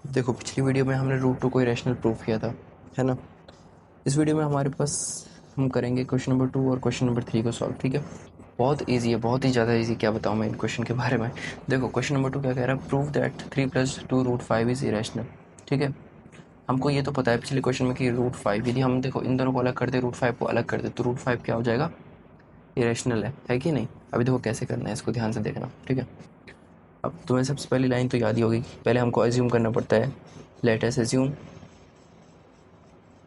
देखो पिछली वीडियो में हमने रूट टू को इरेशनल प्रूफ किया था, है ना। इस वीडियो में हमारे पास हम करेंगे क्वेश्चन नंबर 2 और क्वेश्चन नंबर 3 को सॉल्व। ठीक है, बहुत इजी है, बहुत ही ज़्यादा इजी। क्या बताऊँ मैं इन क्वेश्चन के बारे में। देखो क्वेश्चन नंबर 2 क्या कह रहा है, प्रूव दैट 3+2√5 इज़ इरेशनल। ठीक है, हमको ये तो पता है पिछले क्वेश्चन में कि √5, यदि हम देखो इन दोनों को अलग कर दे, √5 को अलग कर दे, तो √5 क्या हो जाएगा, इरेशनल है कि नहीं। अभी देखो कैसे करना है, इसको ध्यान से देखना। ठीक है, अब तुम्हें सबसे पहली लाइन तो याद ही होगी। पहले हमको एज्यूम करना पड़ता है, लेट अस एज्यूम।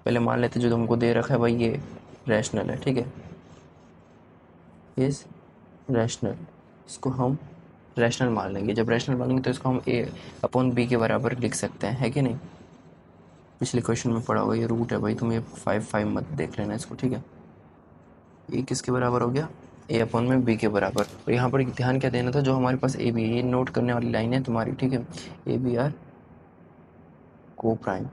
पहले मान लेते जो तुमको दे रखा है भाई ये रैशनल है। ठीक है, इस रैशनल, इसको हम रैशनल मान लेंगे। जब रैशनल मानेंगे तो इसको हम a/b के बराबर लिख सकते हैं, है कि नहीं। पिछले क्वेश्चन में पढ़ा होगा, ये रूट है भाई, तुम ये 5 मत देख लेना इसको। ठीक है, ये किसके बराबर हो गया, a/b के बराबर। और यहाँ पर ध्यान क्या देना था, जो हमारे पास ए बी, ये नोट करने वाली लाइन है तुम्हारी। ठीक है, ए बी आर को प्राइम,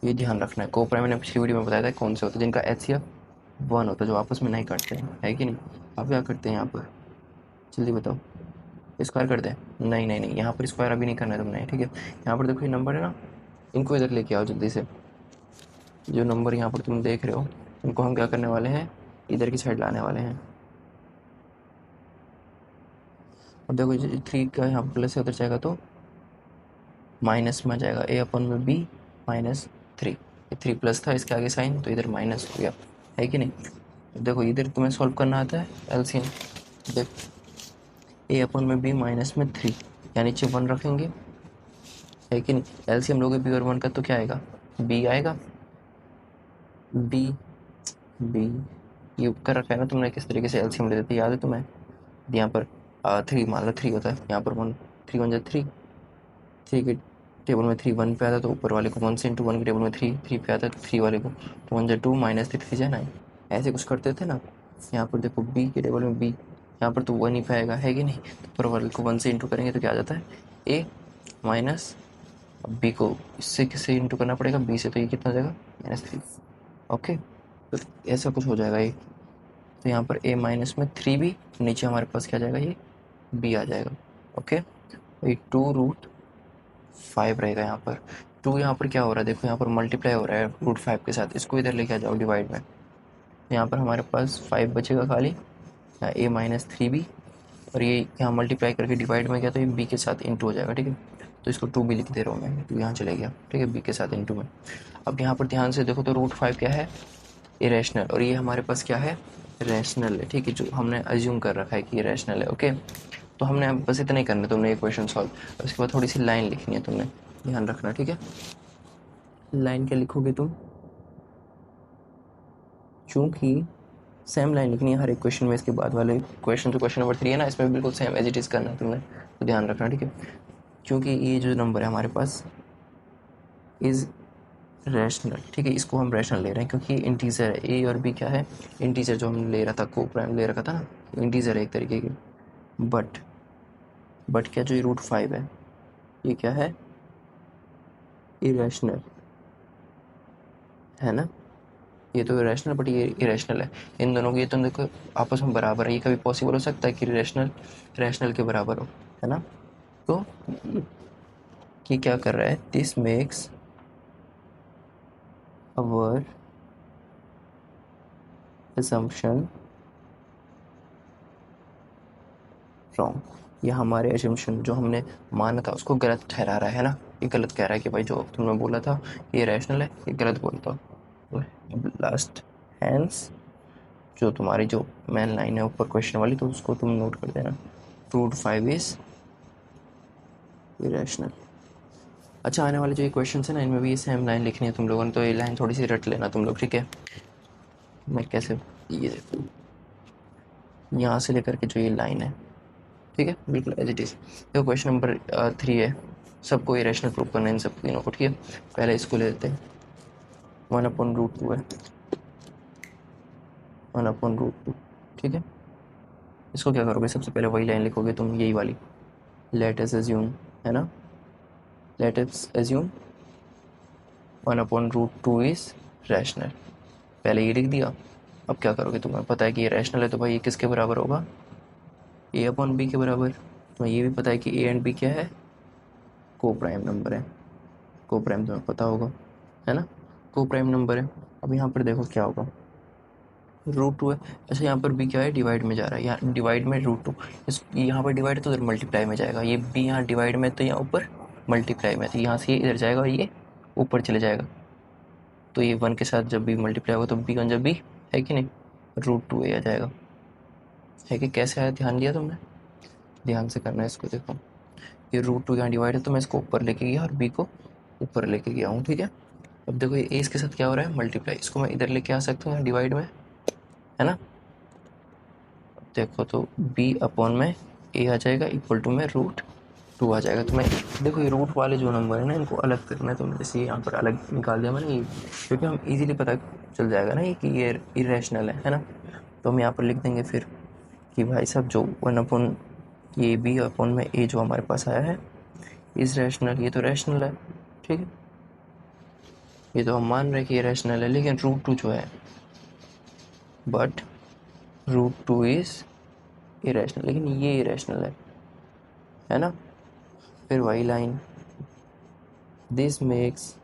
ये ध्यान रखना है। को प्राइम मैंने पिछली वीडियो में बताया था कौन से होते हैं, जिनका HCF 1 होता है, जो आपस में नहीं काटते हैं, है कि नहीं। आप क्या करते हैं यहाँ पर, जल्दी बताओ। स्क्वायर कर दें, नहीं नहीं नहीं, यहाँ पर स्क्वायर अभी नहीं करना है तुमने। ठीक है, यहाँ पर देखो ये नंबर है ना, इनको इधर लेके आओ जल्दी से। जो नंबर यहाँ पर तुम देख रहे हो, इनको हम क्या करने वाले हैं, इधर की साइड लाने वाले हैं। और देखो ये 3 का यहाँ पर प्लस है, उधर जाएगा तो माइनस में आ जाएगा, a/b -3। ये 3 प्लस था, इसके आगे साइन, तो इधर माइनस हो गया, है कि नहीं। देखो इधर तुम्हें सॉल्व करना आता है एलसीएम। देख a/b -3, यानी नीचे 1 रखेंगे, है कि नहीं। एलसीएम लोगे b और 1 का तो क्या आएगा, b आएगा। b b ये कर रखा है ना तुमने, किस तरीके से एलसीएम ले लेते याद है तुम्हें। यहाँ पर 3 मान लो 3 होता है, यहाँ पर 1, 3 1 3, 3 के टेबल में 3 1 पे आता है, तो ऊपर वाले को 1 से इंटू 1 के टेबल में 3 3 पे आता है, तो 3 वाले को तो 1 2 -3 3 9। ऐसे कुछ करते थे ना। यहाँ पर देखो b के टेबल में b, यहाँ पर तो 1 ही पाएगा, है कि नहीं। तो ऊपर वाले को 1 से इंटू करेंगे तो क्या आ जाता है, a माइनस, अब b को इससे किससे इंटू करना पड़ेगा, b से, तो ये कितना हो जाएगा, -3। ओके, तो ऐसा कुछ हो जाएगा ये। तो यहाँ पर a माइनस में 3b, नीचे हमारे पास क्या आ जाएगा, ये b आ जाएगा। ओके, ये 2√5 रहेगा यहाँ पर। 2 यहाँ पर क्या हो रहा है, देखो यहाँ पर मल्टीप्लाई हो रहा है √5 के साथ, इसको इधर लेके आ जाओ डिवाइड में। तो यहाँ पर हमारे पास 5 बचेगा खाली, यहाँ a-3b, और ये यहाँ मल्टीप्लाई करके डिवाइड में गया तो ये b के साथ इंटू हो जाएगा। ठीक है, तो इसको 2b लिख दे रहा हूँ मैं, तो यहाँ चले गया। ठीक है, b के साथ इंटू में। अब यहाँ पर ध्यान से देखो तो √5 क्या है, इरेशनल, और ये हमारे पास क्या है, रैशनल है। ठीक है, जो हमने अज्यूम कर रखा है कि ये रैशनल है। ओके, तो हमने अब बस इतना ही करना है, तुमने ये क्वेश्चन सॉल्व। उसके बाद थोड़ी सी लाइन लिखनी है तुमने, ध्यान रखना। ठीक है, लाइन क्या लिखोगे तुम, चूँकि सेम लाइन लिखनी है हर एक क्वेश्चन में। इसके बाद वाले क्वेश्चन, जो क्वेश्चन नंबर 3 है ना, इसमें भी बिल्कुल सेम एज इट इज़ करना है तुमने, तो ध्यान रखना। ठीक है, क्योंकि ये जो नंबर है हमारे पास इज़ रैशनल। ठीक है, इसको हम रैशनल ले रहे हैं क्योंकि इंटीजर है। ए और बी क्या है, इंटीजर, जो हम ले रहा था, को प्राइम ले रखा था ना, इंटीजर है एक तरीके की। बट क्या, जो ये √5 है, ये क्या है, इरेशनल है ना। ये तो इरेशनल, बट ये इरेशनल है। इन दोनों की, ये तो देखो आपस में बराबर है, ये कभी पॉसिबल हो सकता है कि रैशनल रैशनल के बराबर हो, है ना। तो ये क्या कर रहा है, this makes our assumption wrong. ये हमारे assumption जो हमने माना था उसको गलत ठहरा रहा है ना। ये गलत कह रहा है कि भाई जो तुमने बोला था ये रैशनल है, ये गलत बोलता। लास्ट हैंस, जो तुम्हारी जो मेन लाइन है ऊपर क्वेश्चन वाली, तो उसको तुम नोट कर देना, √5 इज इरेशनल। अच्छा, आने वाले जो ये क्वेश्चन है ना, इनमें भी ये सेम लाइन लिखनी है तुम लोगों ने, तो ये लाइन थोड़ी सी रट लेना तुम लोग। ठीक है, मैं कैसे, ये देखो यहाँ से लेकर के जो ये लाइन है, ठीक है, बिल्कुल एज इट इज़। देखो क्वेश्चन नंबर 3 है, सबको इरेशनल प्रूव करना है इन सब तीनों को। ठीक है, पहले इसको ले लेते हैं, 1/√2 है, 1/√2। ठीक है, इसको क्या करोगे, सबसे पहले वही लाइन लिखोगे तुम, यही वाली, लेट अस एज्यूम, है ना, let us assume 1/√2 is rational. पहले ये लिख दिया। अब क्या करोगे, तुम्हें पता है कि ये रैशनल है, तो भाई ये किसके बराबर होगा, a/b के बराबर। तुम्हें ये भी पता है कि a एंड b क्या है, को प्राइम नंबर है, को प्राइम तुम्हें पता होगा, है ना, को प्राइम नंबर है। अब यहाँ पर देखो क्या होगा, √2 है। अच्छा यहाँ पर b क्या है, डिवाइड में जा रहा है, यहाँ डिवाइड में √2, इस यहाँ पर डिवाइड तो उधर मल्टीप्लाई में जाएगा, ये b यहाँ डिवाइड में तो यहाँ ऊपर मल्टीप्लाई में, तो यहाँ से ये इधर जाएगा और ये ऊपर चले जाएगा, तो ये 1 के साथ जब भी मल्टीप्लाई होगा तो b1 जब भी, है कि नहीं, √2 आ जाएगा, है कि कैसे आया, ध्यान दिया तुमने, ध्यान से करना है इसको। देखो ये √2 यहाँ डिवाइड है तो मैं इसको ऊपर लेके गया और b को ऊपर लेके गया हूँ, ठीक है। अब देखो ये a इसके साथ क्या हो रहा है, मल्टीप्लाई, इसको मैं इधर लेके आ सकता हूँ यहाँ डिवाइड में, है ना। देखो तो b अपॉन में a आ जाएगा इक्वल टू में √2 आ जाएगा। तो मैं देखो ये रूट वाले जो नंबर है ना इनको अलग करना है, तो जैसे यहाँ पर अलग निकाल दिया मैंने, क्योंकि हम इजीली पता चल जाएगा ना ये कि ये इरेशनल है ना। तो हम यहाँ पर लिख देंगे फिर कि भाई साहब जो 1 अपॉन ये b अपॉन में a जो हमारे पास आया है इज रैशनल, ये तो रैशनल है, ठीक है, ये तो हम मान रहे हैं कि ये रैशनल है, लेकिन √2 जो है, बट √2 इज इरेशनल, लेकिन ये इरेशनल है ना। फिर वही लाइन, दिस मेक्स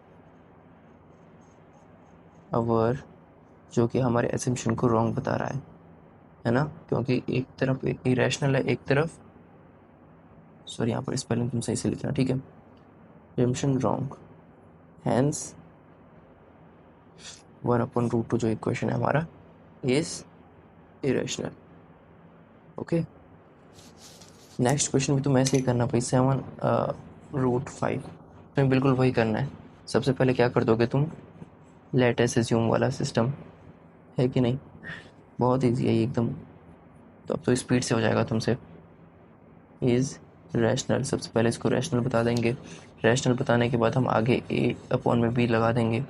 अवर, जो कि हमारे एसम्पशन को रॉन्ग बता रहा है ना, क्योंकि एक तरफ इरेशनल है, एक तरफ, सॉरी यहाँ पर स्पेलिंग तुम सही से लिखना, ठीक है, एसम्पशन रॉन्ग, हैंस 1/√2 जो इक्वेशन है हमारा is irrational. Okay, next question भी तुम ऐसे ही करना भाई, 7√5 तुम्हें बिल्कुल वही करना है। सबसे पहले क्या कर दोगे तुम, लेट एस एज्यूम वाला सिस्टम, है कि नहीं, बहुत ईजी है ये एकदम, तो अब तो स्पीड से हो जाएगा तुमसे। इज़ रैशनल, सबसे पहले इसको रैशनल बता देंगे, रैशनल बताने के बाद हम आगे a अपॉन में b लगा देंगे,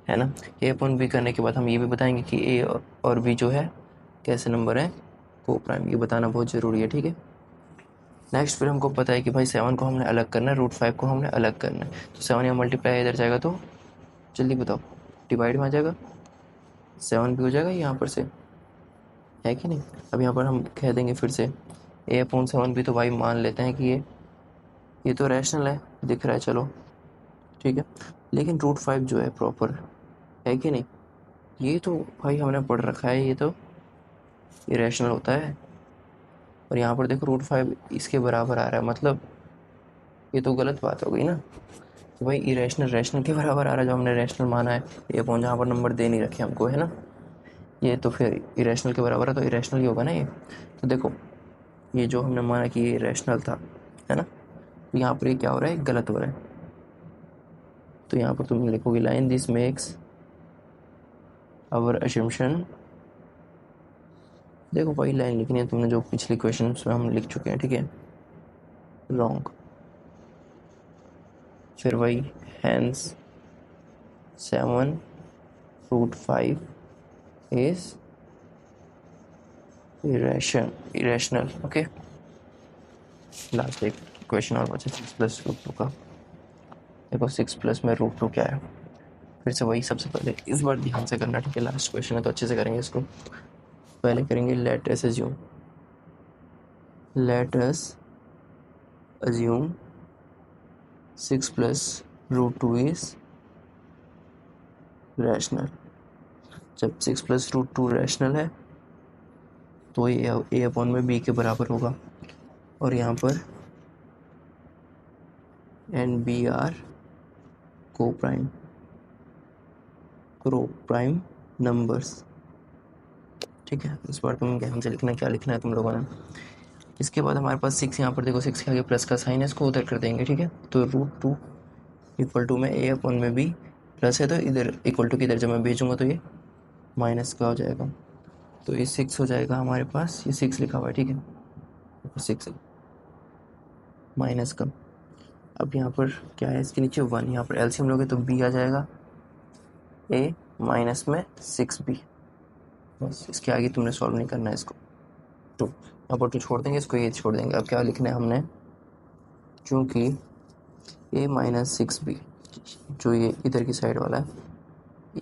है ना। a अपॉन b करने के बाद हम ये भी बताएंगे कि a और b जो है कैसे नंबर है, को प्राइम, ये बताना बहुत ज़रूरी है, ठीक है। नेक्स्ट फिर हमको पता है कि भाई 7 को हमने अलग करना है, √5 को हमने अलग करना है, तो 7 यहाँ मल्टीप्लाई इधर जाएगा तो जल्दी बताओ, डिवाइड में आ जाएगा, 7 भी हो जाएगा यहाँ पर से, है कि नहीं। अब यहाँ पर हम कह देंगे फिर से a/7 भी तो भाई मान लेते हैं कि ये तो रैशनल है, दिख रहा है, चलो ठीक है, लेकिन √5 जो है प्रॉपर, है कि नहीं, ये तो भाई हमने पढ़ रखा है, ये तो इरेशनल होता है, और यहाँ पर देखो √5 इसके बराबर आ रहा है, मतलब ये तो गलत बात हो गई ना, कि भाई इरेशनल रैशनल के बराबर आ रहा है, जो हमने रैशनल माना है, ये पॉइंट जहाँ पर नंबर दे नहीं रखे हमको, है ना, ये तो फिर इरेशनल के बराबर है, तो इरेशनल ही होगा ना ये। तो देखो ये जो हमने माना कि ये रैशनल था, है ना, तो यहाँ पर ये क्या हो रहा है, गलत हो रहा है, तो यहाँ पर तुम लिखोगे line, this makes our assumption, देखो वही लाइन लिखनी है तुमने जो पिछले क्वेश्चन में हम लिख चुके हैं, ठीक है, रॉन्ग, फिर वही hence 7√5 is irrational. Okay, last एक क्वेश्चन और बचा 6+√2 का। देखो 6+ में √2 क्या है, फिर से वही, सबसे पहले इस बार ध्यान से करना, ठीक है, लास्ट क्वेश्चन है तो अच्छे से करेंगे इसको। पहले करेंगे let us assume 6+√2 is rational. जब 6+√2 रैशनल है तो ये a अपॉन में b के बराबर होगा, और यहाँ पर एंड बी आर को प्राइम नंबर्स, ठीक है। इस बार तुम ध्यान से लिखना क्या लिखना है तुम लोगों ने। इसके बाद हमारे पास 6, यहाँ पर देखो 6 के आगे प्लस का साइन है, इसको उधर कर देंगे, ठीक है। तो √2 इक्वल टू में a अपॉन में b प्लस है, तो इधर इक्वल टू की इधर जब मैं भेजूँगा तो ये माइनस का हो जाएगा, तो ये 6 हो जाएगा हमारे पास, ये 6 लिखा हुआ है, ठीक है, 6 माइनस का। अब यहाँ पर क्या है, इसके नीचे 1, यहाँ पर एलसीएम लोगे तो b आ जाएगा, a माइनस में 6b, बस इसके आगे तुमने सॉल्व नहीं करना है इसको, तो यहाँ पर 2 छोड़ देंगे, इसको ये छोड़ देंगे। अब क्या लिखना है हमने, चूँकि a माइनस 6b जो ये इधर की साइड वाला है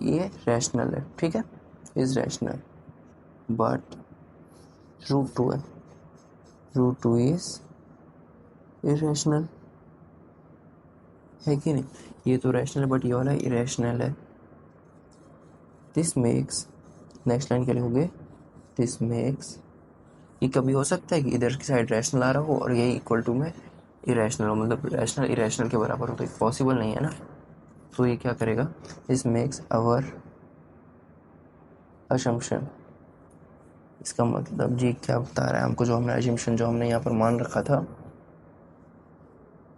ये रैशनल है, ठीक है, इज रैशनल, बट √2 है, √2 इज इरेशनल, है कि नहीं। ये तो रैशनल है बट ये वाला इरेशनल है। दिस मेक्स, नेक्स्ट लाइन क्या लिखोगे, दिस मेक्स, ये कभी हो सकता है कि इधर की साइड रैशनल आ रहा हो और ये इक्वल टू में इरेशनल हो, मतलब रैशनल इरेशनल के बराबर हो, तो पॉसिबल नहीं है ना। तो ये क्या करेगा, दिस मेक्स आवर असम्पशन। इसका मतलब जी क्या बता रहा है हमको, जो हमने असम्पशन जो हमने यहाँ पर मान रखा था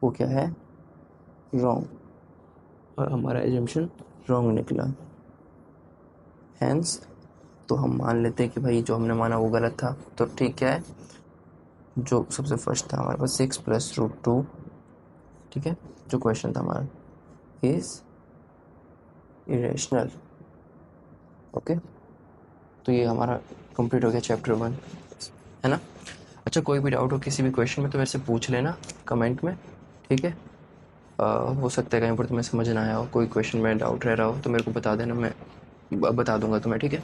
वो क्या है, रॉन्ग, और हमारा असम्पशन रॉन्ग निकला। हैंस तो हम मान लेते हैं कि भाई जो हमने माना वो गलत था। तो ठीक है, जो सबसे फर्स्ट था हमारे पास 6 + √2, ठीक है, जो क्वेश्चन था हमारा इज इरेशनल। ओके, तो ये हमारा कंप्लीट हो गया चैप्टर 1, है ना। अच्छा, कोई भी डाउट हो किसी भी क्वेश्चन में तो मेरे से पूछ लेना कमेंट में, ठीक है। हो सकता है कहीं पर तुम्हें समझ ना आया हो, कोई क्वेश्चन में डाउट रह रहा हो तो मेरे को बता देना, मैं बता दूंगा तुम्हें, ठीक है।